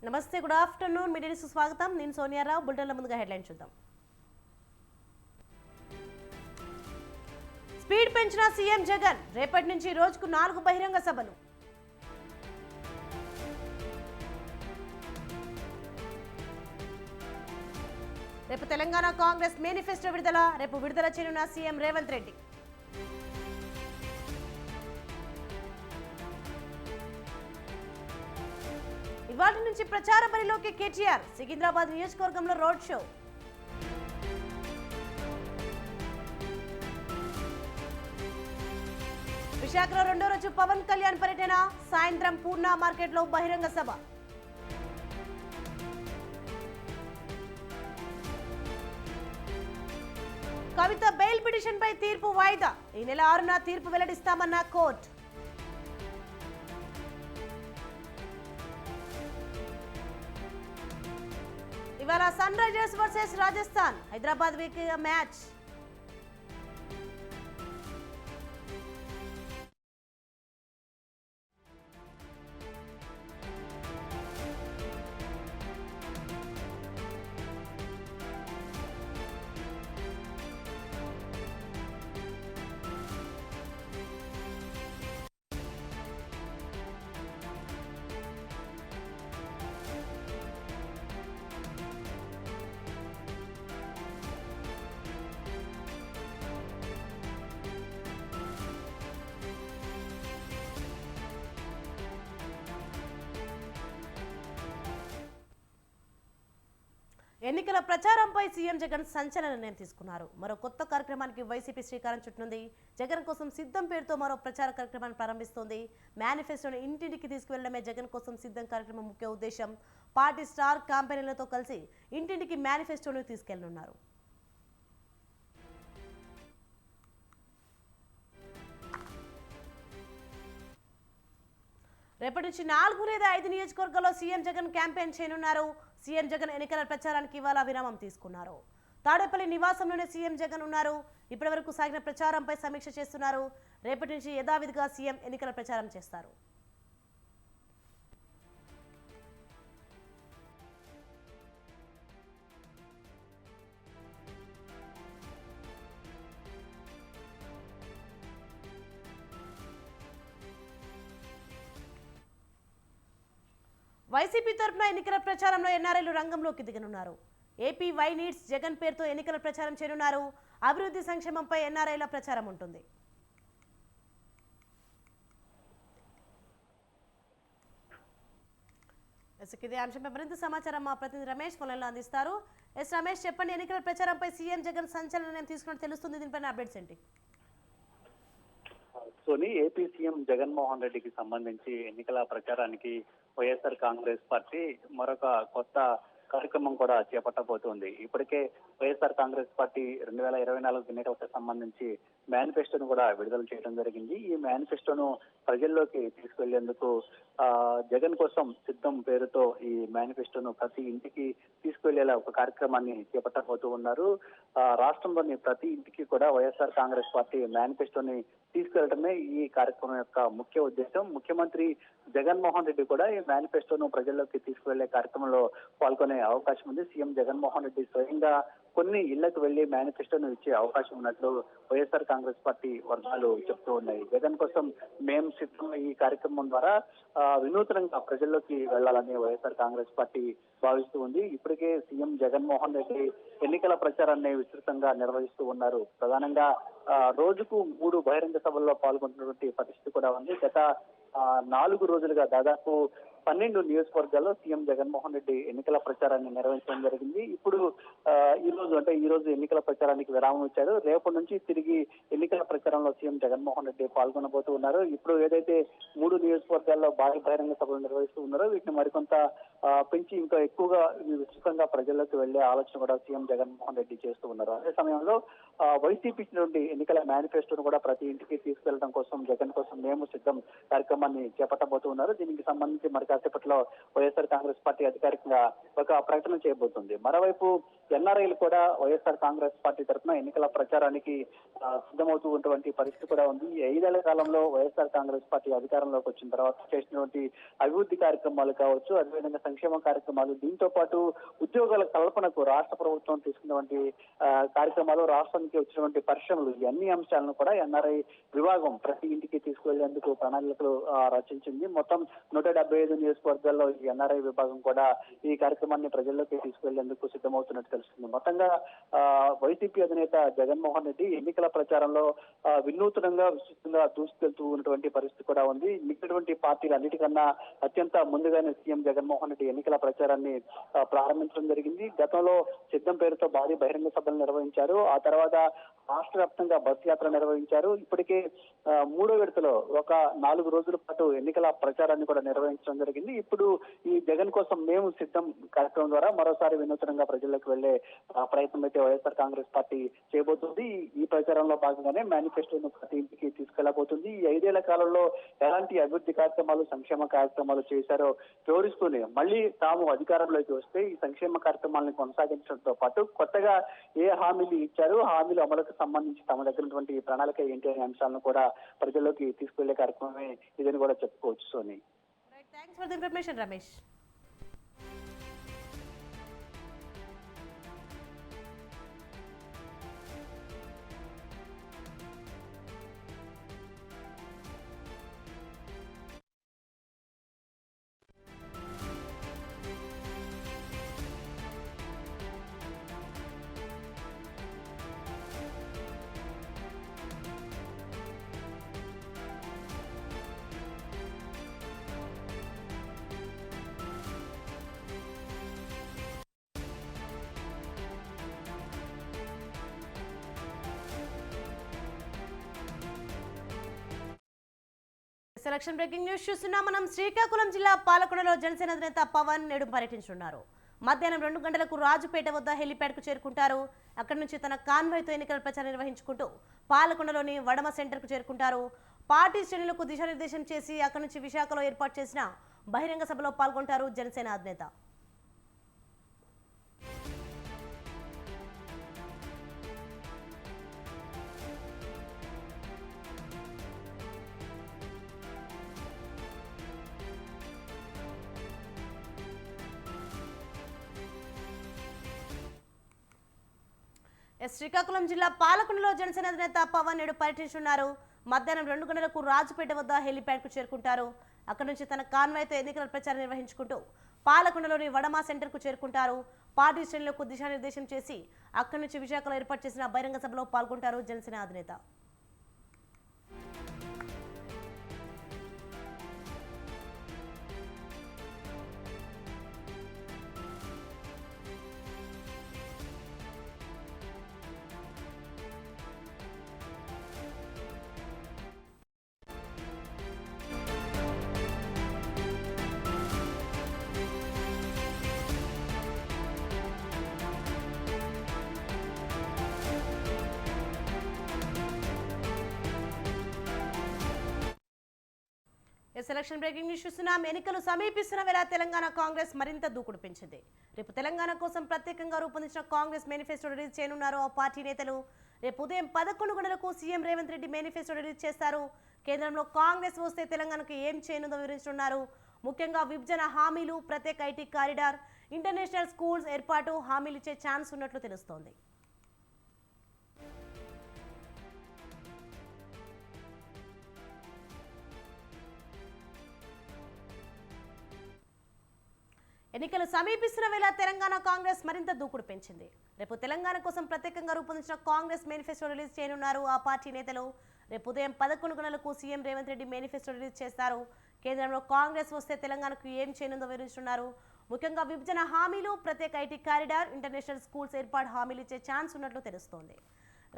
నమస్తే, good afternoon. Media న్యూస్కు స్వాగతం. నేను సోనియారావు. బులెటిన్ల ముందుగా హెడ్లైన్ చూద్దాం. స్పీడ్ పెంచిన సీఎం జగన్, రేపటి నుంచి రోజుకు 4 బహిరంగ సభలు. రేపు తెలంగాణ కాంగ్రెస్ మేనిఫెస్టో విడుదల, రేపు విడుదల చేయనున్న సీఎం రేవంత్ రెడ్డి. ఇవాళ నుంచి ప్రచార బరిలోకి కేటీఆర్, సికింద్రాబాద్ నియోజకవర్గంలో రోడ్ షో. విశాఖలో రెండో రోజు పవన్ కళ్యాణ్ పర్యటన, సాయంత్రం పూర్ణ మార్కెట్లో బహిరంగ సభ. కవిత బెయిల్ పిటిషన్ పై తీర్పు వాయిదా, ఈ నెల 6న తీర్పు వెల్లడిస్తామన్న కోర్టు. ఇవాళ Sunrisers versus Rajasthan, Hyderabad వేదికగా మ్యాచ్. ఎన్నికల ప్రచారంపై సీఎం జగన్ సంచలన నిర్ణయం తీసుకున్నారు. మరో కొత్త కార్యక్రమానికి వైసీపీ శ్రీకారం చుట్టనుంది. జగన్ కోసం సిద్ధం పేరుతో మరో ప్రచార కార్యక్రమాన్ని ప్రారంభిస్తోంది. మేనిఫెస్టోని ఇంటింటికి తీసుకువెళ్లడమే జగన్ కోసం సిద్ధం కార్యక్రమం ముఖ్య ఉద్దేశం. పార్టీ స్టార్ క్యాంపెయిన్లతో కలిసి ఇంటింటికి మేనిఫెస్టోని తీసుకెళ్లనున్నారు. రేపటి నుంచి 4 లేదా 5 నియోజకవర్గాల్లో సీఎం జగన్ క్యాంపెయిన్ చేయనున్నారు. సీఎం జగన్ ఎన్నికల ప్రచారానికి ఇవాళ విరామం తీసుకున్నారు. తాడేపల్లి నివాసంలోనే సీఎం జగన్ ఉన్నారు. ఇప్పటివరకు సాగిన ప్రచారంపై సమీక్ష చేస్తున్నారు. రేపటి నుంచి యథావిధిగా సీఎం ఎన్నికల ప్రచారం చేస్తారు. వైసీపీ తరఫున ఎన్నికల ప్రచారంలో ఎన్ఆర్ఐలు రంగంలోకి దిగనున్నారు. ఏపీ వై నీడ్స్ జగన్ పేరుతో ఎన్నికల ప్రచారం చేయనున్నారు. అభివృద్ధి సంక్షేమంపై ఎన్ఆర్ఐల ప్రచారం ఉంటుంది. ఇదే అంశంపై మరింత సమాచారం మా ప్రతినిధి రమేష్ ఫోన్లో అందిస్తారు. రమేష్, చెప్పండి, ఎన్నికల ప్రచారంపై సీఎం జగన్ సంచలన నిర్ణయం తీసుకున్నట్టు తెలుస్తుంది. దీనిపైన అప్డేట్స్ ఏంటి? సోని, ఏపీ సీఎం జగన్మోహన్ రెడ్డికి సంబంధించి ఎన్నికల ప్రచారానికి వైఎస్ఆర్ కాంగ్రెస్ పార్టీ మరొక కొత్త కార్యక్రమం కూడా చేపట్టబోతోంది. ఇప్పటికే వైఎస్ఆర్ కాంగ్రెస్ పార్టీ 2024 ఎన్నికలకు సంబంధించి మేనిఫెస్టోను కూడా విడుదల చేయడం జరిగింది. ఈ మేనిఫెస్టోను ప్రజల్లోకి తీసుకెళ్లేందుకు జగన్ కోసం సిద్ధం పేరుతో ఈ మేనిఫెస్టోను ప్రతి ఇంటికి తీసుకువెళ్లేలా ఒక కార్యక్రమాన్ని చేపట్టబోతూ ఉన్నారు. రాష్ట్రంలోని ప్రతి ఇంటికి కూడా వైఎస్ఆర్ కాంగ్రెస్ పార్టీ మేనిఫెస్టోని తీసుకెళ్లడమే ఈ కార్యక్రమం యొక్క ముఖ్య ఉద్దేశం. ముఖ్యమంత్రి జగన్మోహన్ రెడ్డి కూడా ఈ మేనిఫెస్టోను ప్రజల్లోకి తీసుకువెళ్లే కార్యక్రమంలో పాల్గొనే అవకాశం ఉంది. సీఎం జగన్మోహన్ రెడ్డి స్వయంగా కొన్ని ఇళ్లకు వెళ్లి మేనిఫెస్టోను ఇచ్చే అవకాశం ఉన్నట్లు వైఎస్ఆర్ కాంగ్రెస్ పార్టీ వర్గాలు చెప్తూ ఉన్నాయి. జగన్ కోసం మేము సిద్ధం ఈ కార్యక్రమం ద్వారా వినూత్నంగా ప్రజల్లోకి వెళ్లాలని వైఎస్ఆర్ కాంగ్రెస్ పార్టీ భావిస్తూ ఉంది. ఇప్పటికే సీఎం జగన్మోహన్ రెడ్డి ఎన్నికల ప్రచారాన్ని విస్తృతంగా నిర్వహిస్తూ ఉన్నారు. ప్రధానంగా రోజుకు 3 బహిరంగ సభల్లో పాల్గొంటున్నటువంటి పరిస్థితి కూడా ఉంది. గత 4 రోజులుగా దాదాపు 12 నియోజకవర్గాల్లో సీఎం జగన్మోహన్ రెడ్డి ఎన్నికల ప్రచారాన్ని నిర్వహించడం జరిగింది. ఇప్పుడు ఈ రోజు ఎన్నికల ప్రచారానికి విరామం ఇచ్చారు. రేపటి నుంచి తిరిగి ఎన్నికల ప్రచారంలో సీఎం జగన్మోహన్ రెడ్డి పాల్గొనబోతూ ఉన్నారు. ఇప్పుడు ఏదైతే 3 నియోజకవర్గాల్లో భారీ బహిరంగ సభలు నిర్వహిస్తూ ఉన్నారో వీటిని మరికొంత పెంచి ఇంకా ఎక్కువగా విస్తృతంగా ప్రజల్లోకి వెళ్లే ఆలోచన కూడా సీఎం జగన్మోహన్ రెడ్డి చేస్తూ ఉన్నారు. అదే సమయంలో వైసీపీ నుండి ఎన్నికల మేనిఫెస్టోను కూడా ప్రతి ఇంటికి తీసుకెళ్లడం కోసం జగన్ కోసం మేము సిద్ధం కార్యక్రమాన్ని చేపట్టబోతూ ఉన్నారు. దీనికి సంబంధించి మరి కాసేపట్లో వైఎస్ఆర్ కాంగ్రెస్ పార్టీ అధికారికంగా ఒక ప్రకటన చేయబోతుంది. మరోవైపు ఎన్ఆర్ఐలు కూడా వైఎస్ఆర్ కాంగ్రెస్ పార్టీ తరఫున ఎన్నికల ప్రచారానికి సిద్ధమవుతూ ఉన్నటువంటి పరిస్థితి కూడా ఉంది. ఈ 5 ఏళ్ల కాలంలో వైఎస్ఆర్ కాంగ్రెస్ పార్టీ అధికారంలోకి వచ్చిన తర్వాత చేసినటువంటి అభివృద్ధి కార్యక్రమాలు కావచ్చు, అదేవిధంగా సంక్షేమ కార్యక్రమాలు, దీంతో పాటు ఉద్యోగాల కల్పనకు రాష్ట్ర ప్రభుత్వం తీసుకున్నటువంటి కార్యక్రమాలు, రాష్ట్రానికి వచ్చినటువంటి పరిశ్రమలు, ఈ అన్ని అంశాలను కూడా ఎన్ఆర్ఐ విభాగం ప్రతి ఇంటికి తీసుకువెళ్లేందుకు ప్రణాళికలు రచించింది. మొత్తం 175 నియోజకవర్గాల్లో ఈ ఎన్ఆర్ఐ విభాగం కూడా ఈ కార్యక్రమాన్ని ప్రజల్లోకి తీసుకువెళ్లేందుకు సిద్ధమవుతున్నట్టు తెలుస్తుంది. మొత్తంగా వైసీపీ అధినేత జగన్మోహన్ రెడ్డి ఎన్నికల ప్రచారంలో వినూత్నంగా విస్తృతంగా దూసుకెళ్తూ ఉన్నటువంటి పరిస్థితి కూడా ఉంది. మిగిలినటువంటి పార్టీలు అన్నిటికన్నా అత్యంత ముందుగానే సీఎం జగన్మోహన్ రెడ్డి ఎన్నికల ప్రచారాన్ని ప్రారంభించడం జరిగింది. గతంలో సిద్ధం పేరుతో భారీ బహిరంగ సభలు నిర్వహించారు. ఆ తర్వాత రాష్ట్ర వ్యాప్తంగా బస్ యాత్ర నిర్వహించారు. ఇప్పటికే 3వ విడతలో ఒక 4 రోజుల పాటు ఎన్నికల ప్రచారాన్ని కూడా నిర్వహించడం జరిగింది. ఇప్పుడు ఈ జగన్ కోసం మేము సిద్ధం కార్యక్రమం ద్వారా మరోసారి వినూత్నంగా ప్రజల్లోకి వెళ్లే ప్రయత్నం అయితే వైఎస్ఆర్ కాంగ్రెస్ పార్టీ చేయబోతుంది. ఈ ప్రచారంలో భాగంగానే మేనిఫెస్టోను ప్రతి ఇంటికి తీసుకెళ్లబోతుంది. ఈ 5 ఏళ్ల కాలంలో ఎలాంటి అభివృద్ధి కార్యక్రమాలు, సంక్షేమ కార్యక్రమాలు చేశారో వివరిస్తూనే మళ్ళీ తాము అధికారంలోకి వస్తే ఈ సంక్షేమ కార్యక్రమాలను కొనసాగించడంతో పాటు కొత్తగా ఏ హామీలు ఇచ్చారు, హామీలు అమలుకు సంబంధించి తమ దగ్గర ఉన్నటువంటి ప్రణాళిక ఏంటి అనే అంశాలను కూడా ప్రజల్లోకి తీసుకెళ్లే కార్యక్రమమే ఇదని కూడా చెప్పుకోవచ్చు. Soni, thanks for the information Ramesh. Selection breaking news చూస్తున్నాం. మనం శ్రీకాకుళం జిల్లా పాలకొండలో జనసేన అధినేత పవన్ నేడు పర్యటించనున్నారు. మధ్యాహ్నం 2 గంటలకు రాజుపేట వద్ద హెలిప్యాడ్ కు చేరుకుంటారు. అక్కడి నుంచి తన కాన్వాయ్తో ఎన్నికల ప్రచారం నిర్వహించుకుంటూ పాలకొండలోని వడమ సెంటర్ కు చేరుకుంటారు. పార్టీ శ్రేణులకు దిశానిర్దేశం చేసి అక్కడి నుంచి విశాఖలో ఏర్పాటు చేసిన బహిరంగ సభలో పాల్గొంటారు జనసేన అధినేత. శ్రీకాకుళం జిల్లా పాలకొండలో జనసేన అధినేత పవన్ నేడు పర్యటించనున్నారు. మధ్యాహ్నం 2 గంటలకు రాజుపేట వద్ద హెలిప్యాడ్ కు చేరుకుంటారు. అక్కడి నుంచి తన కాన్వాయ్తో ఎన్నికల ప్రచారం నిర్వహించుకుంటూ పాలకొండలోని వడమా సెంటర్ కు చేరుకుంటారు. పార్టీ శ్రేణులకు దిశానిర్దేశం చేసి అక్కడి నుంచి విశాఖలో ఏర్పాటు చేసిన బహిరంగ సభలో పాల్గొంటారు జనసేన అధినేత. సెలక్షన్ బ్రేకింగ్ న్యూస్ చూస్తున్నాం. ఎన్నికలు సమీపిస్తున్న వేళ తెలంగాణ కాంగ్రెస్ మరింత దూకుడు పెంచింది. రేపు తెలంగాణ కోసం ప్రత్యేకంగా రూపొందించిన కాంగ్రెస్ మేనిఫెస్టో రిలీజ్ చేయనున్నారు ఆ పార్టీ నేతలు. రేపు ఉదయం 11 గంటలకు CM Revanth Reddy manifesto release చేస్తారు. కేంద్రంలో కాంగ్రెస్ వస్తే తెలంగాణకు ఏం చేయనుందో వివరించనున్నారు. ముఖ్యంగా విభజన హామీలు, ప్రత్యేక ఐటీ కారిడార్, ఇంటర్నేషనల్ స్కూల్స్ ఏర్పాటు హామీలు ఇచ్చే ఛాన్స్ ఉన్నట్లు తెలుస్తోంది. ఎన్నికలు సమీపిస్తున్న వేళ తెలంగాణ కాంగ్రెస్ మరింత దూకుడు పెంచింది. రేపు తెలంగాణ కోసం ప్రత్యేకంగా రూపొందించిన కాంగ్రెస్ మేనిఫెస్టో రిలీజ్ చేయనున్నారు ఆ పార్టీ నేతలు. రేపు ఉదయం 11 గంటలకు CM Revanth Reddy manifesto release చేస్తారు. కేంద్రంలో కాంగ్రెస్ వస్తే తెలంగాణకు ఏం చేయనుందో వివరిస్తున్నారు. ముఖ్యంగా విభజన హామీలు, ప్రత్యేక ఐటీ కారిడార్, ఇంటర్నేషనల్ స్కూల్స్ ఏర్పాటు హామీలు ఇచ్చే ఛాన్స్ ఉన్నట్లు తెలుస్తోంది.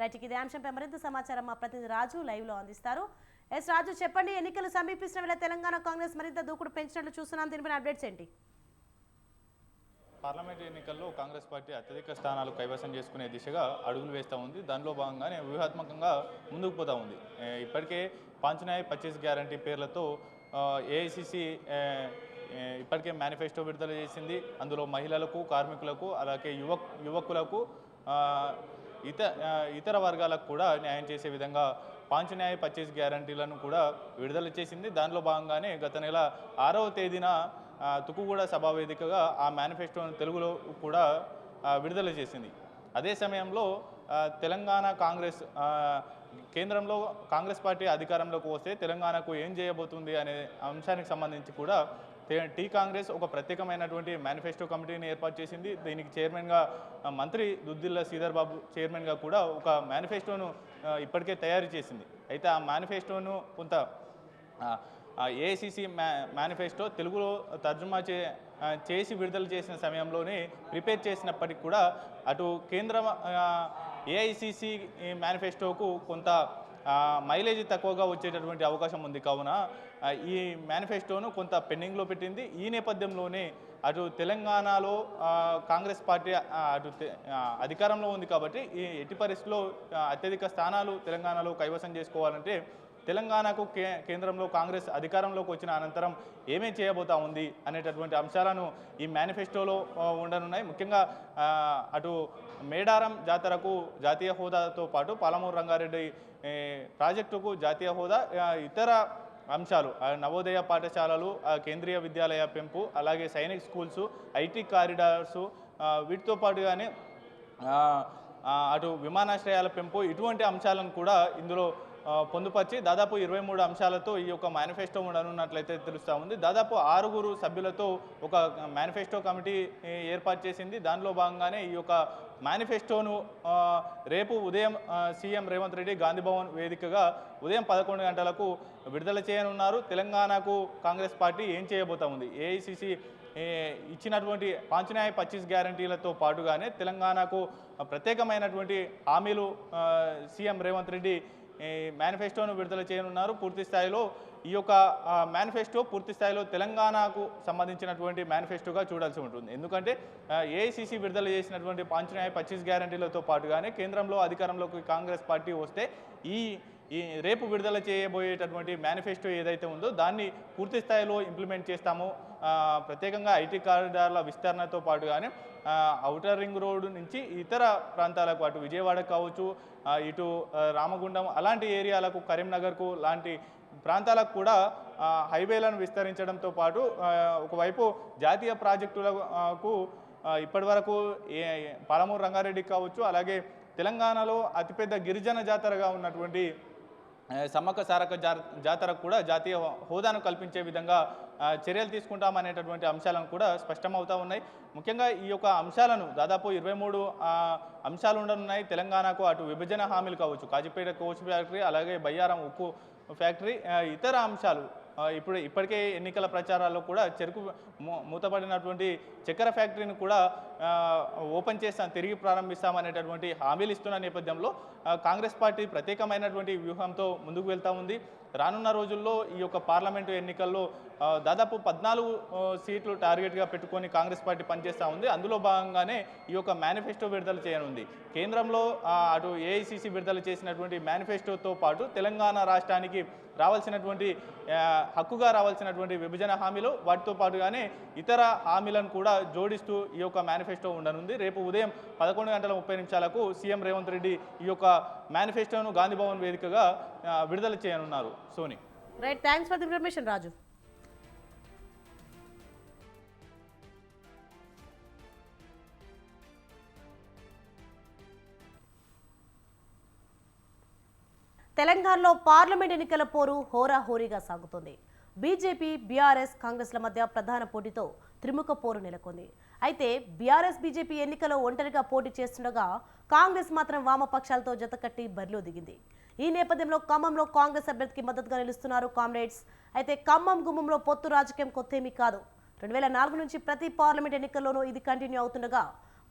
రైట్, ఇదే అంశంపై మరింత సమాచారం మా ప్రతినిధి రాజు లైవ్ లో అందిస్తారు. ఎస్ రాజు, చెప్పండి, ఎన్నికలు సమీపిస్తున్న వేళ తెలంగాణ కాంగ్రెస్ మరింత దూకుడు పెంచినట్లు చూస్తున్నాం, దీనిపైన అప్డేట్స్ ఏంటి? పార్లమెంట్ ఎన్నికల్లో కాంగ్రెస్ పార్టీ అత్యధిక స్థానాలు కైవసం చేసుకునే దిశగా అడుగులు వేస్తూ ఉంది. దానిలో భాగంగానే వ్యూహాత్మకంగా ముందుకు పోతూ ఉంది. ఇప్పటికే 5 న్యాయ్ 25 గ్యారంటీ పేర్లతో ఏఐసిసి ఇప్పటికే మేనిఫెస్టో విడుదల చేసింది. అందులో మహిళలకు, కార్మికులకు, అలాగే యువకులకు, ఇతర వర్గాలకు కూడా న్యాయం చేసే విధంగా 5 న్యాయ 25 గ్యారంటీలను కూడా విడుదల చేసింది. దానిలో భాగంగానే గత నెల 6వ తేదీన తుకుగూడ సభావేదికగా ఆ మేనిఫెస్టోను తెలుగులో కూడా విడుదల చేసింది. అదే సమయంలో తెలంగాణ కాంగ్రెస్ కేంద్రంలో కాంగ్రెస్ పార్టీ అధికారంలోకి వస్తే తెలంగాణకు ఏం చేయబోతుంది అనే అంశానికి సంబంధించి కూడా టీ కాంగ్రెస్ ఒక ప్రత్యేకమైనటువంటి మేనిఫెస్టో కమిటీని ఏర్పాటు చేసింది. దీనికి చైర్మన్గా మంత్రి దుద్దిల్ల శ్రీధర్ బాబు చైర్మన్గా కూడా ఒక మేనిఫెస్టోను ఇప్పటికే తయారు చేసింది. అయితే ఆ మేనిఫెస్టోను కొంత ఏఐసిసి మేనిఫెస్టో తెలుగులో తర్జుమా చేసి విడుదల చేసిన సమయంలోనే ప్రిపేర్ చేసినప్పటికీ కూడా అటు కేంద్ర ఏఐసిసి మేనిఫెస్టోకు కొంత మైలేజ్ తక్కువగా వచ్చేటటువంటి అవకాశం ఉంది. కావున ఈ మేనిఫెస్టోను కొంత పెండింగ్లో పెట్టింది. ఈ నేపథ్యంలోనే అటు తెలంగాణలో కాంగ్రెస్ పార్టీ అధికారంలో ఉంది కాబట్టి ఈ ఎట్టి పరిస్థితుల్లో అత్యధిక స్థానాలు తెలంగాణలో కైవసం చేసుకోవాలంటే తెలంగాణకు కేంద్రంలో కాంగ్రెస్ అధికారంలోకి వచ్చిన అనంతరం ఏమేం చేయబోతా ఉంది అనేటటువంటి అంశాలను ఈ మేనిఫెస్టోలో ఉండనున్నాయి. ముఖ్యంగా అటు మేడారం జాతరకు జాతీయ హోదాతో పాటు పాలమూరు రంగారెడ్డి ప్రాజెక్టుకు జాతీయ హోదా, ఇతర అంశాలు నవోదయ పాఠశాలలు, కేంద్రీయ విద్యాలయ పెంపు, అలాగే సైనిక్ స్కూల్స్, ఐటీ కారిడార్సు, వీటితో పాటుగానే అటు విమానాశ్రయాల పెంపు, ఇటువంటి అంశాలను కూడా ఇందులో పొందుపరిచి దాదాపు 23 అంశాలతో ఈ యొక్క మేనిఫెస్టో ఉండనున్నట్లయితే తెలుస్తూ ఉంది. దాదాపు 6 సభ్యులతో ఒక మేనిఫెస్టో కమిటీ ఏర్పాటు చేసింది. దానిలో భాగంగానే ఈ యొక్క మేనిఫెస్టోను రేపు ఉదయం సీఎం రేవంత్ రెడ్డి గాంధీభవన్ వేదికగా ఉదయం 11 గంటలకు విడుదల చేయనున్నారు. తెలంగాణకు కాంగ్రెస్ పార్టీ ఏం చేయబోతా ఉంది, ఏఐసిసి ఇచ్చినటువంటి 5 న్యాయ 25 గ్యారంటీలతో పాటుగానే తెలంగాణకు ప్రత్యేకమైనటువంటి హామీలు సీఎం రేవంత్ రెడ్డి మేనిఫెస్టోను విడుదల చేయనున్నారు. పూర్తి స్థాయిలో ఈ యొక్క మేనిఫెస్టో పూర్తి స్థాయిలో తెలంగాణకు సంబంధించినటువంటి మేనిఫెస్టోగా చూడాల్సి ఉంటుంది. ఎందుకంటే ఏఐసిసి విడుదల చేసినటువంటి 5 న్యాయ 25 గ్యారంటీలతో పాటుగానే కేంద్రంలో అధికారంలోకి కాంగ్రెస్ పార్టీ వస్తే ఈ రేపు విడుదల చేయబోయేటటువంటి మేనిఫెస్టో ఏదైతే ఉందో దాన్ని పూర్తి స్థాయిలో ఇంప్లిమెంట్ చేస్తాము. ప్రత్యేకంగా ఐటీ కారిడార్ల విస్తరణతో పాటుగానే ఔటర్ రింగ్ రోడ్డు నుంచి ఇతర ప్రాంతాలకు, అటు విజయవాడ కావచ్చు, ఇటు రామగుండం అలాంటి ఏరియాలకు, కరీంనగర్కు లాంటి ప్రాంతాలకు కూడా హైవేలను విస్తరించడంతో పాటు ఒకవైపు జాతీయ ప్రాజెక్టులకు ఇప్పటి వరకు పాలమూరు రంగారెడ్డి కావచ్చు, అలాగే తెలంగాణలో అతిపెద్ద గిరిజన జాతరగా ఉన్నటువంటి సమ్మక్క సారక్క జాతరకు కూడా జాతీయ హోదాను కల్పించే విధంగా చర్యలు తీసుకుంటామనేటటువంటి అంశాలను కూడా స్పష్టమవుతూ ఉన్నాయి. ముఖ్యంగా ఈ యొక్క అంశాలను దాదాపు 23 అంశాలు ఉండనున్నాయి. తెలంగాణకు అటు విభజన హామీలు కావచ్చు, కాజీపేట కోచ్ ఫ్యాక్టరీ, అలాగే బయ్యారం ఉక్కు ఫ్యాక్టరీ, ఇతర అంశాలు ఇప్పటికే ఎన్నికల ప్రచారాల్లో కూడా చెరుకు మూతపడినటువంటి చక్కెర ఫ్యాక్టరీని కూడా ఓపెన్ చేస్తాం, తిరిగి ప్రారంభిస్తామనేటటువంటి హామీలు ఇస్తున్న నేపథ్యంలో కాంగ్రెస్ పార్టీ ప్రత్యేకమైనటువంటి వ్యూహంతో ముందుకు వెళ్తూ ఉంది. రానున్న రోజుల్లో ఈ యొక్క పార్లమెంటు ఎన్నికల్లో దాదాపు 14 సీట్లు టార్గెట్గా పెట్టుకొని కాంగ్రెస్ పార్టీ పనిచేస్తూ ఉంది. అందులో భాగంగానే ఈ యొక్క మేనిఫెస్టో విడుదల చేయనుంది. కేంద్రంలో అటు ఏఐసిసి విడుదల చేసినటువంటి మేనిఫెస్టోతో పాటు తెలంగాణ రాష్ట్రానికి రావాల్సినటువంటి హక్కుగా రావాల్సినటువంటి విభజన హామీలు, వాటితో పాటుగానే ఇతర హామీలను కూడా జోడిస్తూ ఈ యొక్క మేనిఫెస్టో ఉండనుంది. రేపు ఉదయం 11:30 సీఎం రేవంత్ రెడ్డి ఈ యొక్క మేనిఫెస్టోను గాంధీభవన్ వేదికగా విడుదల చేయనున్నారు. Soni, right, thanks for the information Raju. తెలంగాణలో పార్లమెంట్ ఎన్నికల పోరు హోరాహోరీగా సాగుతోంది. బీజేపీ, బీఆర్ఎస్, కాంగ్రెస్ల మధ్య ప్రధాన పోటీతో త్రిముఖ పోరు నెలకొంది. అయితే బీఆర్ఎస్, బీజేపీ ఎన్నికలో ఒంటరిగా పోటీ చేస్తుండగా కాంగ్రెస్ మాత్రం వామపక్షాలతో జతకట్టి బరిలో దిగింది. ఈ నేపథ్యంలో ఖమ్మంలో కాంగ్రెస్ అభ్యర్థికి మద్దతుగా నిలుస్తున్నారు కామ్రేడ్స్. అయితే ఖమ్మం గుమ్మంలో పొత్తు రాజకీయం కొత్తేమీ కాదు. 2004 నుంచి ప్రతి పార్లమెంట్ ఎన్నికల్లోనూ ఇది కంటిన్యూ అవుతుండగా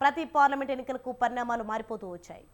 ప్రతి పార్లమెంట్ ఎన్నికలకు పరిణామాలు మారిపోతూ వచ్చాయి.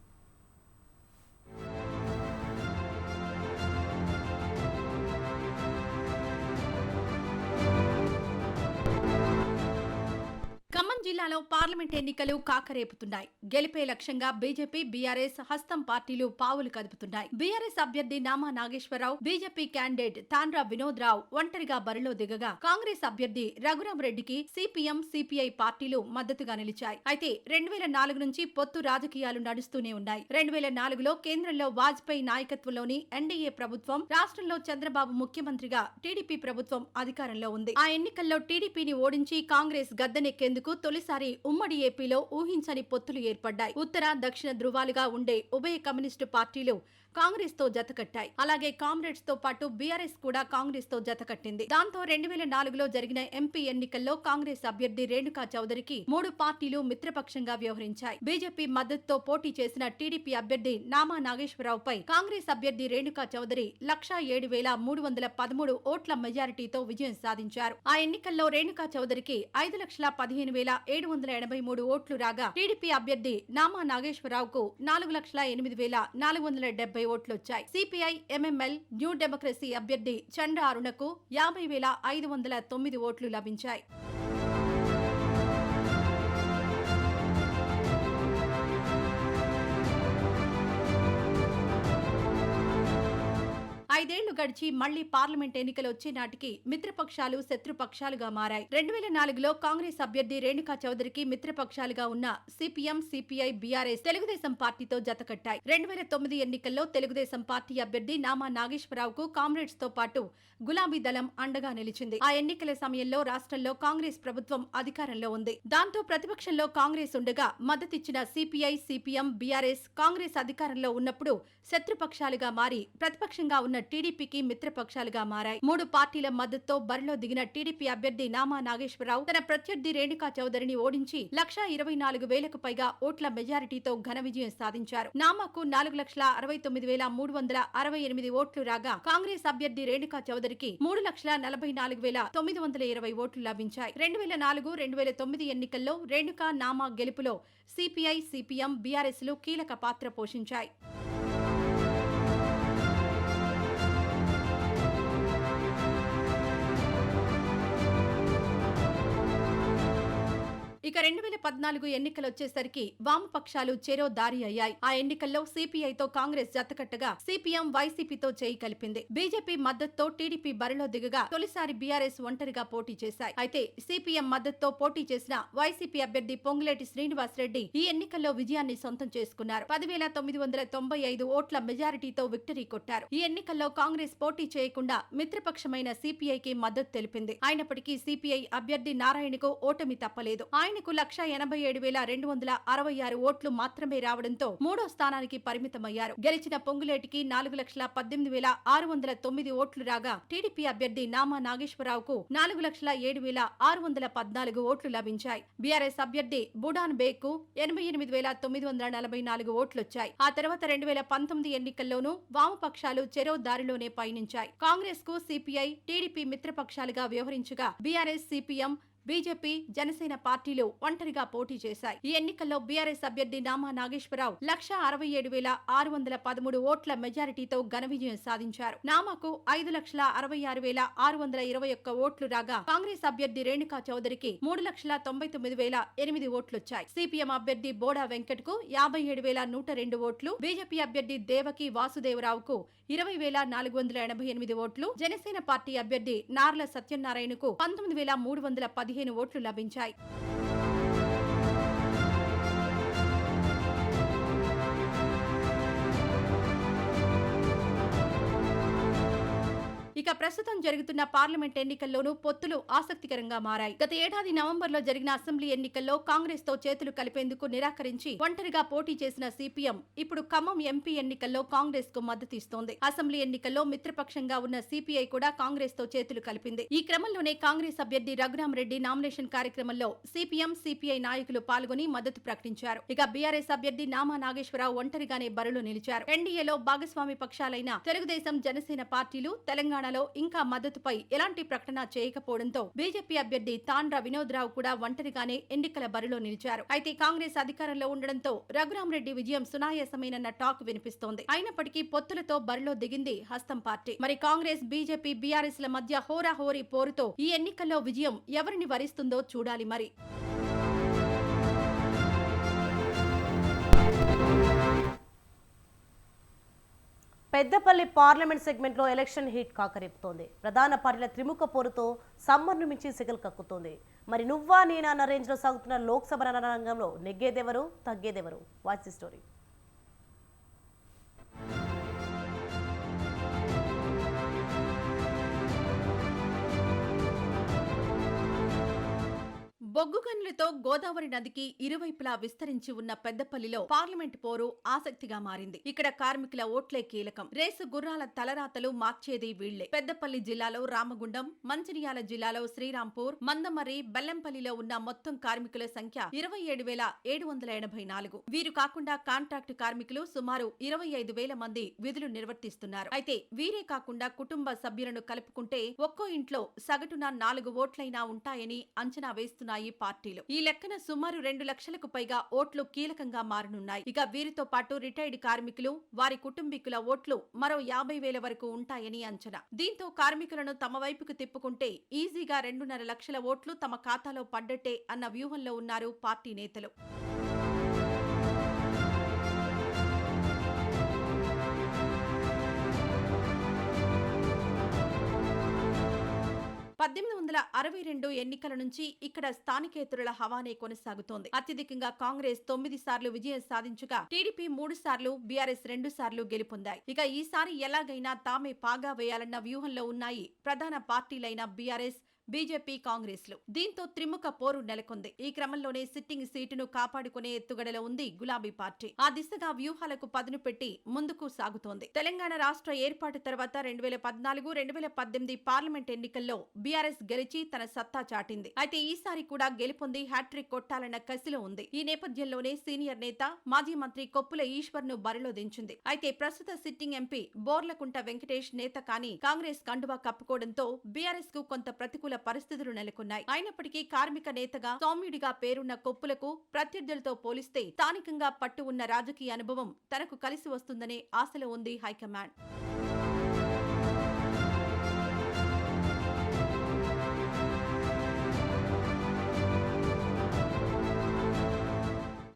ఖమ్మం జిల్లాలో పార్లమెంట్ ఎన్నికలు కాకరేపుతున్నాయి. గెలిపే లక్ష్యంగా బీజేపీ, బీఆర్ఎస్ హస్తం పార్టీలు పావులు కదుపుతున్నాయి. బీఆర్ఎస్ అభ్యర్థి నామా నాగేశ్వరరావు, బీజేపీ క్యాండిడేట్ తాండ్ర వినోద్ రావు ఒంటరిగా బరిలో దిగగా, కాంగ్రెస్ అభ్యర్థి రఘురామరెడ్డికి సిపిఎం, సిపిఐ పార్టీలు మద్దతుగా నిలిచాయి. అయితే 2004 నుంచి పొత్తు రాజకీయాలు నడుస్తూనే ఉన్నాయి. 2004లో కేంద్రంలో వాజ్పేయి నాయకత్వంలోని ఎన్డీఏ ప్రభుత్వం, రాష్ట్రంలో చంద్రబాబు ముఖ్యమంత్రిగా టీడీపీ ప్రభుత్వం అధికారంలో ఉంది. ఆ ఎన్నికల్లో టీడీపీని ఓడించి కాంగ్రెస్ గద్దెనెక్కేందుకు తొలిసారి ఉమ్మడి ఏపీలో ఊహించని పొత్తులు ఏర్పడ్డాయి. ఉత్తర, దక్షిణ ధృవాలుగా ఉండే ఉభయ కమ్యూనిస్టు పార్టీలు కాంగ్రెస్ తో జతకట్టాయి. అలాగే కామ్రేడ్స్ తో పాటు బీఆర్ఎస్ కూడా కాంగ్రెస్ తో జతకట్టింది. దాంతో 2004లో జరిగిన ఎంపీ ఎన్నికల్లో కాంగ్రెస్ అభ్యర్థి రేణుకా చౌదరికి 3 పార్టీలు మిత్రపక్షంగా వ్యవహరించాయి. బీజేపీ మద్దతుతో పోటీ చేసిన టీడీపీ అభ్యర్థి నామా నాగేశ్వరరావుపై కాంగ్రెస్ అభ్యర్థి రేణుకా చౌదరి 1,07,313 ఓట్ల మెజారిటీతో విజయం సాధించారు. ఆ ఎన్నికల్లో రేణుకా చౌదరికి 5,15,783 ఓట్లు రాగా, టీడీపీ అభ్యర్థి నామా నాగేశ్వరరావుకు 4,08,470 ఓట్లొచ్చాయి. సిపిఐ ఎంఎంఎల్ న్యూ డెమోక్రసీ అభ్యర్థి చండ్ర అరుణకు 50,509 ఓట్లు లభించాయి. ఐదేళ్లు గడిచి మళ్లీ పార్లమెంట్ ఎన్నికలు వచ్చే నాటికి మిత్రపక్షాలు శత్రుపక్షాలుగా మారాయి. 2004లో కాంగ్రెస్ అభ్యర్థి రేణుకా చౌదరికి మిత్రపక్షాలుగా ఉన్న సిపిఎం, సిపిఐ, బీఆర్ఎస్ తెలుగుదేశం పార్టీతో జతకట్టాయి. 2009 ఎన్నికల్లో తెలుగుదేశం పార్టీ అభ్యర్థి నామా నాగేశ్వరరావుకు కామ్రేడ్స్ తో పాటు గులాబీ దళం అండగా నిలిచింది. ఆ ఎన్నికల సమయంలో రాష్ట్రంలో కాంగ్రెస్ ప్రభుత్వం అధికారంలో ఉంది. దాంతో ప్రతిపక్షంలో కాంగ్రెస్ ఉండగా మద్దతిచ్చిన సిపిఐ, సిపిఎం, బీఆర్ఎస్ కాంగ్రెస్ అధికారంలో ఉన్నప్పుడు శత్రుపక్షాలుగా మారి ప్రతిపక్షంగా ఉన్న టీడీపీకి మిత్రపక్షాలుగా మారాయి. 3 పార్టీల మద్దతుతో బరిలో దిగిన టీడీపీ అభ్యర్థి నామా నాగేశ్వరరావు తన ప్రత్యర్థి రేణుకా చౌదరిని ఓడించి 1,24,000కు పైగా ఓట్ల మెజారిటీతో ఘన విజయం సాధించారు. నామాకు 4,69,368 ఓట్లు రాగా, కాంగ్రెస్ అభ్యర్థి రేణుకా చౌదరికి 3,44,920 ఓట్లు లభించాయి. 2004, 2009 ఎన్నికల్లో రేణుకా, నామా గెలుపులో సిపిఐ, సిపిఎం, బీఆర్ఎస్లు కీలక పాత్ర పోషించాయి. ఇక 2014 ఎన్నికలొచ్చేసరికి వామపక్షాలు చెరో దారి అయ్యాయి. ఆ ఎన్నికల్లో సిపిఐతో కాంగ్రెస్ జతకట్టగా, సిపిఎం వైసీపీతో చేయి కలిపింది. బీజేపీ మద్దతుతో టీడీపీ బరిలో దిగగా, తొలిసారి బీఆర్ఎస్ ఒంటరిగా పోటీ చేశాయి. అయితే సిపిఎం మద్దతుతో పోటీ చేసిన వైసీపీ అభ్యర్థి పొంగులేటి శ్రీనివాసరెడ్డి ఈ ఎన్నికల్లో విజయాన్ని సొంతం చేసుకున్నారు. 10,995 ఓట్ల మెజారిటీతో విక్టరీ కొట్టారు. ఈ ఎన్నికల్లో కాంగ్రెస్ పోటీ చేయకుండా మిత్రపక్షమైన సిపిఐకి మద్దతు తెలిపింది. అయినప్పటికీ సిపిఐ అభ్యర్థి నారాయణకు ఓటమి తప్పలేదు. ఆయనకు 1,87,266 ఓట్లు మాత్రమే రావడంతో 3వ స్థానానికి పరిమితమయ్యారు. గెలిచిన పొంగులేటికి 4,18,609 ఓట్లు రాగా, టీడీపీ అభ్యర్థి నామా నాగేశ్వరరావుకు 4,07,614 ఓట్లు లభించాయి. బీఆర్ఎస్ అభ్యర్థి బుడాన్ బేగ్కు 88,944 ఓట్లొచ్చాయి. ఆ తర్వాత 2019 ఎన్నికల్లోనూ వామపక్షాలు చెరో దారిలోనే పయనించాయి. కాంగ్రెస్ కు సిపిఐ, టీడీపీ మిత్రపక్షాలుగా వ్యవహరించగా, బీఆర్ఎస్, సిపిఎం, బీజేపీ, జనసేన పార్టీలు ఒంటరిగా పోటీ చేశాయి. ఈ ఎన్నికల్లో బీఆర్ఎస్ అభ్యర్థి నామా నాగేశ్వరరావు 1,67,613 ఓట్ల మెజారిటీతో ఘన విజయం సాధించారు. నామాకు 5,66,621 ఓట్లు రాగా, కాంగ్రెస్ అభ్యర్థి రేణుకా చౌదరికి 3,99,008 ఓట్లొచ్చాయి. సిపిఎం అభ్యర్థి బోడా వెంకట్ కు 57,102 ఓట్లు, బీజేపీ అభ్యర్థి దేవకి వాసుదేవరావుకు 20,488 ఓట్లు, జనసేన పార్టీ అభ్యర్థి నార్ల సత్యనారాయణకు 19,315 ఓట్లు లభించాయి. ఇక ప్రస్తుతం జరుగుతున్న పార్లమెంట్ ఎన్నికల్లోనూ పొత్తులు ఆసక్తికరంగా మారాయి. గత ఏడాది నవంబర్లో జరిగిన అసెంబ్లీ ఎన్నికల్లో కాంగ్రెస్ తో చేతులు కలిపేందుకు నిరాకరించి ఒంటరిగా పోటీ చేసిన సిపిఎం ఇప్పుడు ఖమ్మం ఎంపీ ఎన్నికల్లో కాంగ్రెస్ కు మద్దతిస్తోంది. అసెంబ్లీ ఎన్నికల్లో మిత్రపక్షంగా ఉన్న సిపిఐ కూడా కాంగ్రెస్ తో చేతులు కలిపింది. ఈ క్రమంలోనే కాంగ్రెస్ అభ్యర్థి రఘురామరెడ్డి నామినేషన్ కార్యక్రమంలో సిపిఎం, సిపిఐ నాయకులు పాల్గొని మద్దతు ప్రకటించారు. ఇక బీఆర్ఎస్ అభ్యర్థి నామా నాగేశ్వరరావు ఒంటరిగానే బరిలో నిలిచారు. ఎన్డీఏలో భాగస్వామి పక్షాలైన తెలుగుదేశం, జనసేన పార్టీలు తెలంగాణ ఇంకా మద్దతుపై ఎలాంటి ప్రకటన చేయకపోవడంతో బీజేపీ అభ్యర్థి తాండ్ర వినోద్ రావు కూడా ఒంటరిగానే ఎన్నికల బరిలో నిలిచారు. అయితే కాంగ్రెస్ అధికారంలో ఉండడంతో రఘురామరెడ్డి విజయం సునాయాసమేనన్న టాక్ వినిపిస్తోంది. అయినప్పటికీ పొత్తులతో బరిలో దిగింది హస్తం పార్టీ. మరి కాంగ్రెస్, బీజేపీ, బీఆర్ఎస్ ల మధ్య హోరాహోరీ పోరుతో ఈ ఎన్నికల్లో విజయం ఎవరిని వరిస్తుందో చూడాలి మరి. పెద్దపల్లి పార్లమెంట్ సెగ్మెంట్లో ఎలక్షన్ హీట్ కాకరేపుతోంది. ప్రధాన పార్టీల త్రిముఖ పోరుతో సమ్మర్ను మించి సిగల్ కక్కుతోంది. మరి నువ్వా నేనా అన్న రేంజ్లో సాగుతున్న లోక్సభ రణరంగంలో నెగ్గేదెవరు, తగ్గేదెవరు? Watch the story. బొగ్గుగనులతో గోదావరి నదికి ఇరువైపులా విస్తరించి ఉన్న పెద్దపల్లిలో పార్లమెంట్ పోరు ఆసక్తిగా మారింది. ఇక్కడ కార్మికుల ఓట్లే కీలకం. రేసు గుర్రాల తలరాతలు మార్చేది వీళ్లే. పెద్దపల్లి జిల్లాలో రామగుండం, మంచిర్యాల జిల్లాలో శ్రీరాంపూర్, మందమర్రి, బెల్లంపల్లిలో ఉన్న మొత్తం కార్మికుల సంఖ్య 27,784. వీరు కాకుండా కాంట్రాక్టు కార్మికులు సుమారు 25,000 మంది విధులు నిర్వర్తిస్తున్నారు. అయితే వీరే కాకుండా కుటుంబ సభ్యులను కలుపుకుంటే ఒక్కో ఇంట్లో సగటున 4 ఓట్లైనా ఉంటాయని అంచనా వేస్తున్నాయి పార్టీలు. ఈ లెక్కన సుమారు 2 లక్షలకు పైగా ఓట్లు కీలకంగా మారనున్నాయి. ఇక వీరితో పాటు రిటైర్డ్ కార్మికులు, వారి కుటుంబీకుల ఓట్లు మరో 50,000 వరకు ఉంటాయని అంచనా. దీంతో కార్మికులను తమ వైపుకు తిప్పుకుంటే ఈజీగా 2.5 లక్షల ఓట్లు తమ ఖాతాలో పడ్డట్టే అన్న వ్యూహంలో ఉన్నారు పార్టీ నేతలు. ఎన్నికల నుంచి ఇక్కడ స్థానికేతరుల హవానే కొనసాగుతోంది. అత్యధికంగా కాంగ్రెస్ 9 సార్లు విజయం సాధించగా టీడీపీ 3 సార్లు, బీఆర్ఎస్ 2 సార్లు గెలుపొందాయి. ఇక ఈసారి ఎలాగైనా తామే పాగా వేయాలన్న వ్యూహంలో ఉన్నాయి ప్రధాన పార్టీలైన బీఆర్ఎస్, బీజేపీ, కాంగ్రెస్లు. దీంతో త్రిముఖ పోరు నెలకొంది. ఈ క్రమంలోనే సిట్టింగ్ సీటును కాపాడుకునే ఎత్తుగడలో ఉంది గులాబీ పార్టీ. ఆ దిశగా వ్యూహాలకు పదును పెట్టి ముందుకు సాగుతోంది. తెలంగాణ రాష్ట్ర ఏర్పాటు తర్వాత 2014, 2018 పార్లమెంట్ ఎన్నికల్లో బీఆర్ఎస్ గెలిచి తన సత్తా చాటింది. అయితే ఈసారి కూడా గెలుపొంది హ్యాట్రిక్ కొట్టాలన్న కసిలో ఉంది. ఈ నేపథ్యంలోనే సీనియర్ నేత, మాజీ మంత్రి కొప్పుల ఈశ్వర్ ను బరిలో దించింది. అయితే ప్రస్తుత సిట్టింగ్ ఎంపీ బోర్లకుంట వెంకటేష్ నేత కానీ కాంగ్రెస్ కండువా కప్పుకోవడంతో బీఆర్ఎస్ కు కొంత ప్రతికూల పరిస్థితులు నెలకొన్నాయి. అయినప్పటికీ కార్మిక నేతగా, సౌమ్యుడిగా పేరున్న కొప్పులకు ప్రత్యర్థులతో పోలిస్తే స్థానికంగా పట్టు ఉన్న రాజకీయ అనుభవం తనకు కలిసి వస్తుందనే ఆశలో ఉంది హైకమాండ్.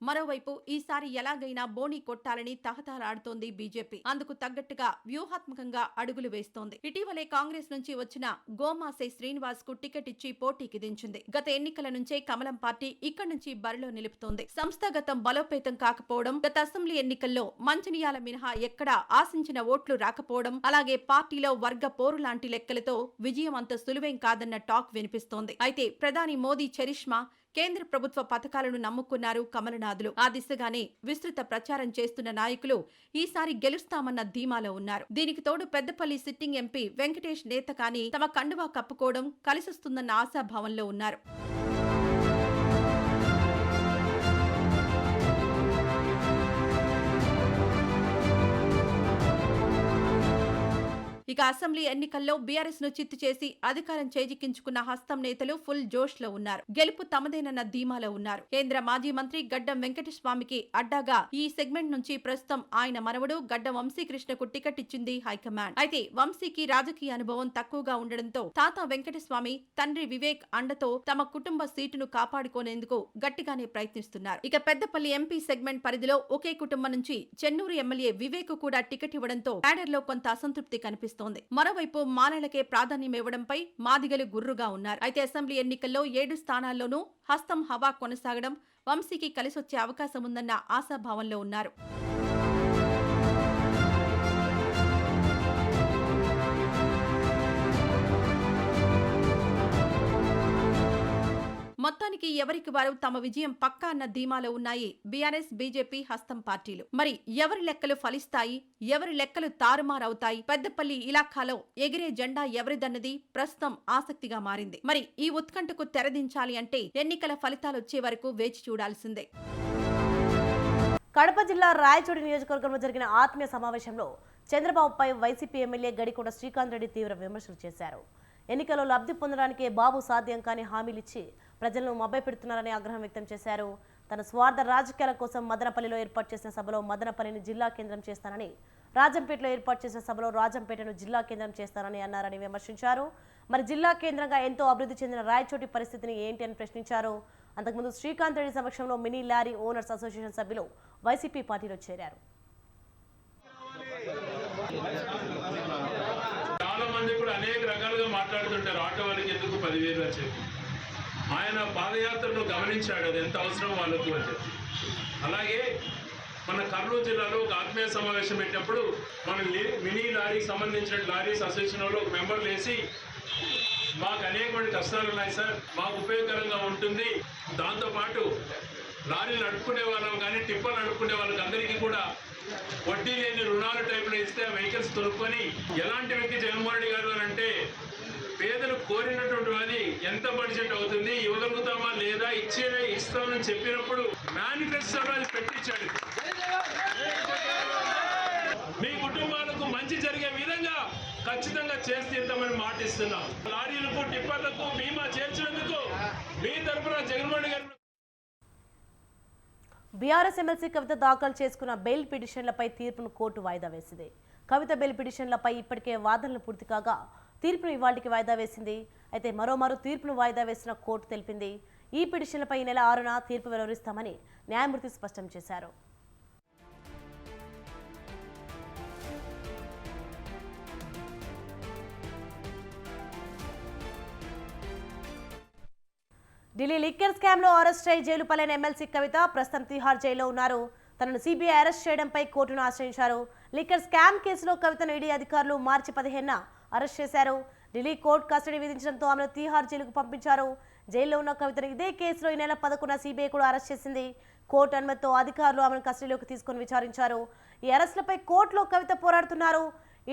మరోవైపు ఈసారి ఎలాగైనా బోణీ కొట్టాలని తహతహలాడుతోంది బీజేపీ. అందుకు తగ్గట్టుగా వ్యూహాత్మకంగా అడుగులు వేస్తోంది. ఇటీవలే కాంగ్రెస్ నుంచి వచ్చిన గోమాసే శ్రీనివాస్ కు టికెట్ ఇచ్చి పోటీకి దించింది. గత ఎన్నికల నుంచే కమలం పార్టీ ఇక్కడి నుంచి బరిలో నిలుపుతోంది. సంస్థాగతం బలోపేతం కాకపోవడం, గత అసెంబ్లీ ఎన్నికల్లో మంచిర్యాల మినహా ఎక్కడా ఆశించిన ఓట్లు రాకపోవడం, అలాగే పార్టీలో వర్గ పోరు లాంటి లెక్కలతో విజయం అంత సులువేం కాదన్న టాక్ వినిపిస్తోంది. అయితే ప్రధాని మోదీ చరిష్మా, కేంద్ర ప్రభుత్వ పథకాలను నమ్ముకున్నారు కమలనాథులు. ఆ దిశగానే విస్తృత ప్రచారం చేస్తున్న నాయకులు ఈసారి గెలుస్తామన్న ధీమాలో ఉన్నారు. దీనికి తోడు పెద్దపల్లి సిట్టింగ్ ఎంపీ వెంకటేష్ నేత కానీ తమ కండువా కప్పుకోవడం కలిసొస్తుందన్న ఆశాభావంలో ఉన్నారు. ఇక అసెంబ్లీ ఎన్నికల్లో బీఆర్ఎస్ ను చిత్తు చేసి అధికారం చేజిక్కించుకున్న హస్తం నేతలు ఫుల్ జోష్ లో ఉన్నారు. గెలుపు తమదేనన్న ధీమాలో ఉన్నారు. కేంద్ర మాజీ మంత్రి గడ్డం వెంకటస్వామికి అడ్డాగా ఈ సెగ్మెంట్ నుంచి ప్రస్తుతం ఆయన మనవడు గడ్డం వంశీకృష్ణకు టికెట్ ఇచ్చింది హైకమాండ్. అయితే వంశీకి రాజకీయ అనుభవం తక్కువగా ఉండడంతో తాత వెంకటస్వామి, తండ్రి వివేక్ అండతో తమ కుటుంబ సీటును కాపాడుకునేందుకు గట్టిగానే ప్రయత్నిస్తున్నారు. ఇక పెద్దపల్లి ఎంపీ సెగ్మెంట్ పరిధిలో ఒకే కుటుంబం నుంచి చెన్నూరు ఎమ్మెల్యే వివేక్ కూడా టికెట్ ఇవ్వడంతో క్యాడర్లో కొంత అసంతృప్తి కనిపిస్తుంది. మరోవైపు మాలలకే ప్రాధాన్యం ఇవ్వడంపై మాదిగలు గుర్రుగా ఉన్నారు. అయితే అసెంబ్లీ ఎన్నికల్లో 7 స్థానాల్లోనూ హస్తం హవా కొనసాగడం వంశీకి కలిసొచ్చే అవకాశం ఉందన్న ఆశాభావంలో ఉన్నారు. మొత్తానికి ఎవరికి వారు తమ విజయం పక్కా అన్న ధీమాలో ఉన్నాయి బీఆర్ఎస్, బీజేపీ, హస్తం పార్టీలు. మరి ఎవరి లెక్కలు ఫలిస్తాయి, ఎవరి లెక్కలు తారుమారవుతాయి, పెద్దపల్లి ఇలాఖాలో ఎగిరే జెండా ఎవరిదన్నది ప్రస్తుతం ఆసక్తిగా మారింది. మరి ఈ ఉత్కంఠకు తెరదించాలి అంటే ఎన్నికల ఫలితాలు వచ్చే వరకు వేచి చూడాల్సిందే. కడప జిల్లా రాయచోటి నియోజకవర్గంలో జరిగిన ఆత్మీయ సమావేశంలో చంద్రబాబుపై వైసీపీ ఎమ్మెల్యే గడికోట శ్రీకాంత్ రెడ్డి తీవ్ర విమర్శలు చేశారు. ఎన్నికల్లో లబ్ధి పొందడానికే బాబు సాధ్యం కాని హామీలిచ్చి ప్రజలను మభ్యపెడుతున్నారని ఆగ్రహం వ్యక్తం చేశారు. తన స్వార్థ రాజకీయాల కోసం మదనపల్లిలో ఏర్పాటు చేసిన సభలో మదనపల్లిని జిల్లా కేంద్రం చేస్తానని, రాజంపేటలో ఏర్పాటు చేసిన సభలో రాజంపేటను జిల్లా కేంద్రం చేస్తానని అన్నారని విమర్శించారు. మరి జిల్లా కేంద్రంగా ఎంతో అభివృద్ధి చెందిన రాయచోటి పరిస్థితిని ఏంటి అని ప్రశ్నించారు. అంతకుముందు శ్రీకాంత్ రెడ్డి సమక్షంలో మినీ లారీ ఓనర్స్ అసోసియేషన్ సభ్యులు వైసీపీ పార్టీలో చేరారు. అనేక రకాలుగా మాట్లాడుతుంటారు, ఆటో వాళ్ళకి ఎందుకు 10,000 అని చెప్పి. ఆయన పాదయాత్రను గమనించాడు అది ఎంత అవసరం వాళ్ళకు అని చెప్పి. అలాగే మన కర్నూలు జిల్లాలో ఒక ఆత్మీయ సమావేశం పెట్టినప్పుడు మన మినీ లారీకి సంబంధించిన లారీస్ అసోసియేషన్లో ఒక మెంబర్లు వేసి మాకు అనేకమైన కష్టాలు ఉన్నాయి సార్, మాకు ఉపయోగకరంగా ఉంటుంది, దాంతోపాటు లారీలు నడుపుకునే వాళ్ళం కానీ టిప్పర్ నడుపుకునే వాళ్ళకి అందరికీ కూడా వడ్డీ లేని రుణాలు టైపులో ఇస్తే ఆ వెహికల్స్ తొలుక్కొని ఎలాంటి వ్యక్తి జగన్మోహన్ రెడ్డి గారు అని అంటే పేదలు కోరినటువంటి అది ఎంత బడ్జెట్ అవుతుంది, ఇవ్వగలుగుతామా లేదా, ఇస్తామని చెప్పినప్పుడు మేనిఫెస్టోలో అది పెట్టించాడు. మీ కుటుంబాలకు మంచి జరిగే విధంగా ఖచ్చితంగా చేసి తీద్దామని మాటిస్తున్నాం. లారీలకు టిప్పర్లకు బీమా చేర్చినందుకు మీ తరఫున జగన్మోహన్ రెడ్డి గారు. బీఆర్ఎస్ ఎమ్మెల్సీ కవిత దాఖలు చేసుకున్న బెయిల్ పిటిషన్లపై తీర్పును కోర్టు వాయిదా వేసింది. కవిత బెయిల్ పిటిషన్లపై ఇప్పటికే వాదనలు పూర్తి కాగా తీర్పును ఇవాళకి వాయిదా వేసింది. అయితే మరోమారు తీర్పును వాయిదా వేసిన కోర్టు తెలిపింది, ఈ పిటిషన్లపై ఈ నెల 6న తీర్పు వెలువరిస్తామని న్యాయమూర్తి స్పష్టం చేశారు. ఢిల్లీ లిక్కర్ స్కామ్లో అరెస్ట్ అయి జైలు పాలైన ఎమ్మెల్సీ కవిత ప్రస్తుతం తిహార్ జైల్లో ఉన్నారు. తనను సిబిఐ అరెస్ట్ చేయడంపై కోర్టును ఆశ్రయించారు. లిక్కర్ స్కామ్ కేసులో కవితను ఈడీ అధికారులు మార్చి 15న అరెస్ట్ చేశారు. ఢిల్లీ కోర్టు కస్టడీ విధించడంతో ఆమెను తిహార్ జైలుకు పంపించారు. జైల్లో ఉన్న కవితను ఇదే కేసులో ఈ నెల 11న సిబిఐ కూడా అరెస్ట్ చేసింది. కోర్టు అనుమతితో అధికారులు ఆమెను కస్టడీలోకి తీసుకుని విచారించారు. ఈ అరెస్టులపై కోర్టులో కవిత పోరాడుతున్నారు.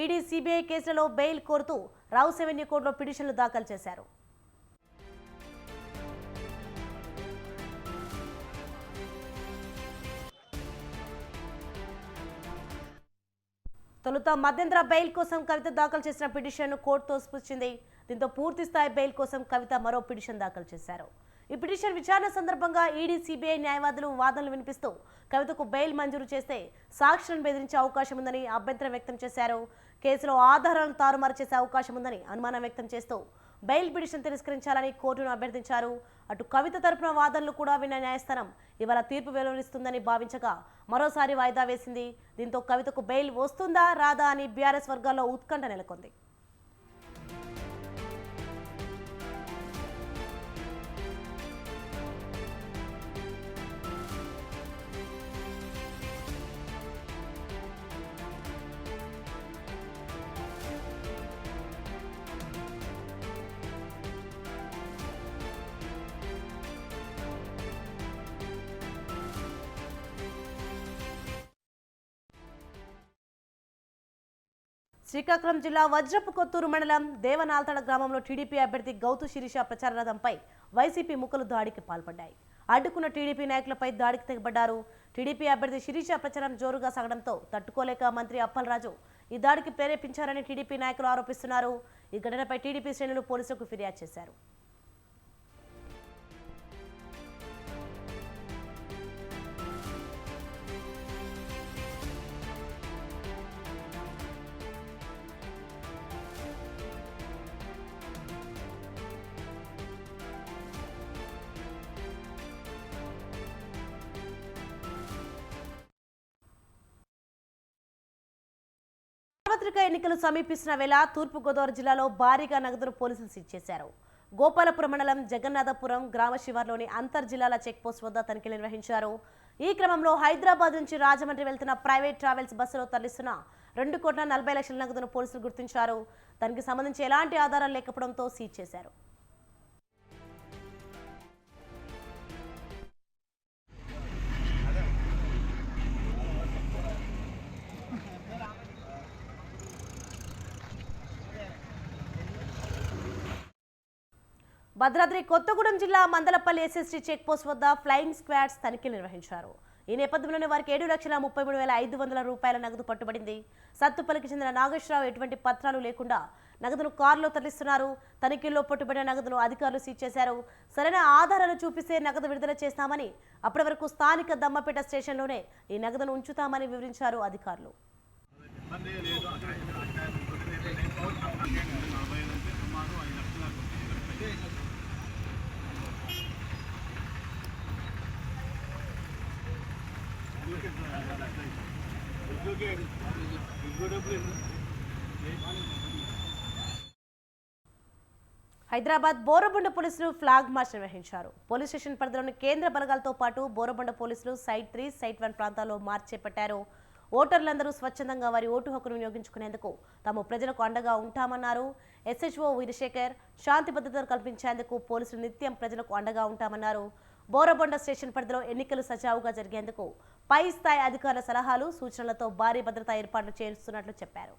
ఈడీ సిబిఐ కేసులలో బెయిల్ కోరుతూ రౌస్ అవెన్యూ కోర్టులో పిటిషన్లు దాఖలు చేశారు. తొలుత మధ్యంతర బెయిల్ కోసం కవిత దాఖలు చేసిన పిటిషన్ను కోర్టు తోసిపుచ్చింది. దీంతో పూర్తి స్థాయి బెయిల్ కోసం కవిత మరో పిటిషన్ దాఖలు చేశారు. ఈ పిటిషన్ విచారణ సందర్భంగా ఈడీ సిబిఐ న్యాయవాదులు వాదనలు వినిపిస్తూ కవితకు బెయిల్ మంజూరు చేస్తే సాక్షులను బెదిరించే అవకాశం ఉందని అభ్యంతరం వ్యక్తం చేశారు. కేసులో ఆధారాలను తారుమారు చేసే అవకాశం ఉందని అనుమానం వ్యక్తం చేస్తూ బెయిల్ పిటిషన్ తిరస్కరించాలని కోర్టును అభ్యర్థించారు. అటు కవిత తరపున వాదనలు కూడా విన్న న్యాయస్థానం ఇవాళ తీర్పు వెలువరిస్తుందని భావించగా మరోసారి వాయిదా వేసింది. దీంతో కవితకు బెయిల్ వస్తుందా రాదా అని బీఆర్ఎస్ వర్గాల్లో ఉత్కంఠ నెలకొంది. శ్రీకాకుళం జిల్లా వజ్రపు కొత్తూరు మండలం దేవనాల్తడ గ్రామంలో టీడీపీ అభ్యర్థి గౌతు శిరీష ప్రచార రథంపై వైసీపీ ముక్కలు దాడికి పాల్పడ్డాయి. అడ్డుకున్న టీడీపీ నాయకులపై దాడికి తెగబడ్డారు. టీడీపీ అభ్యర్థి శిరీష ప్రచారం జోరుగా సాగడంతో తట్టుకోలేక మంత్రి అప్పలరాజు ఈ దాడికి ప్రేరేపించారని టీడీపీ నాయకులు ఆరోపిస్తున్నారు. ఈ ఘటనపై టీడీపీ శ్రేణులు పోలీసులకు ఫిర్యాదు చేశారు. సార్వత్రిక ఎన్నికలు సమీపిస్తున్న వేళ తూర్పుగోదావరి జిల్లాలో భారీగా నగదును పోలీసులు సీజ్ చేశారు. గోపాలపురం మండలం జగన్నాథపురం గ్రామ శివార్లోని అంతర్ జిల్లాల చెక్పోస్ట్ వద్ద తనిఖీలు నిర్వహించారు. ఈ క్రమంలో హైదరాబాద్ నుంచి రాజమండ్రి వెళ్తున్న ప్రైవేట్ ట్రావెల్స్ బస్సులో తరలిస్తున్న 2,40,00,000 నగదును పోలీసులు గుర్తించారు. దానికి సంబంధించి ఎలాంటి ఆధారాలు లేకపోవడంతో సీజ్ చేశారు. భద్రాద్రి కొత్తగూడెం జిల్లా మందలపల్లి ఎస్ఎస్టీ చెక్పోస్ట్ వద్ద ఫ్లయింగ్ స్క్వాడ్స్ తనిఖీలు నిర్వహించారు. ఈ నేపథ్యంలోనే వారికి 7,33,500 రూపాయల నగదు పట్టుబడింది. సత్తుపల్లికి చెందిన నాగేశ్వరరావు ఎటువంటి పత్రాలు లేకుండా నగదును కారులో తరలిస్తున్నారు. తనిఖీల్లో పట్టుబడిన నగదును అధికారులు సీజ్ చేశారు. సరైన ఆధారాలు చూపిస్తే నగదు విడుదల చేస్తామని, అప్పటి వరకు స్థానిక దమ్మపేట స్టేషన్లోనే ఈ నగదును ఉంచుతామని వివరించారు అధికారులు. Good. హైదరాబాద్ బోరబండ పోలీసులు ఫ్లాగ్ మార్చ్ నిర్వహించారు. పోలీస్ స్టేషన్ పరిధిలోని కేంద్ర బలగాలతో పాటు బోరబండ పోలీసులు సైట్ 3, సైట్ 1 ప్రాంతాల్లో మార్చ్ చేపట్టారు. ఓటర్లందరూ స్వచ్ఛందంగా వారి ఓటు హక్కును వినియోగించుకునేందుకు తాము ప్రజలకు అండగా ఉంటామన్నారు. ఎస్హెచ్ఓ వీరశేఖర్ శాంతి భద్రతలు కల్పించేందుకు పోలీసులు నిత్యం ప్రజలకు అండగా ఉంటామన్నారు. బోరబండ స్టేషన్ పరిధిలో ఎన్నికలు సజావుగా జరిగేందుకు పై స్థాయి అధికారుల సలహాలు, సూచనలతో భారీ భద్రతా ఏర్పాట్లు చేస్తున్నట్లు చెప్పారు.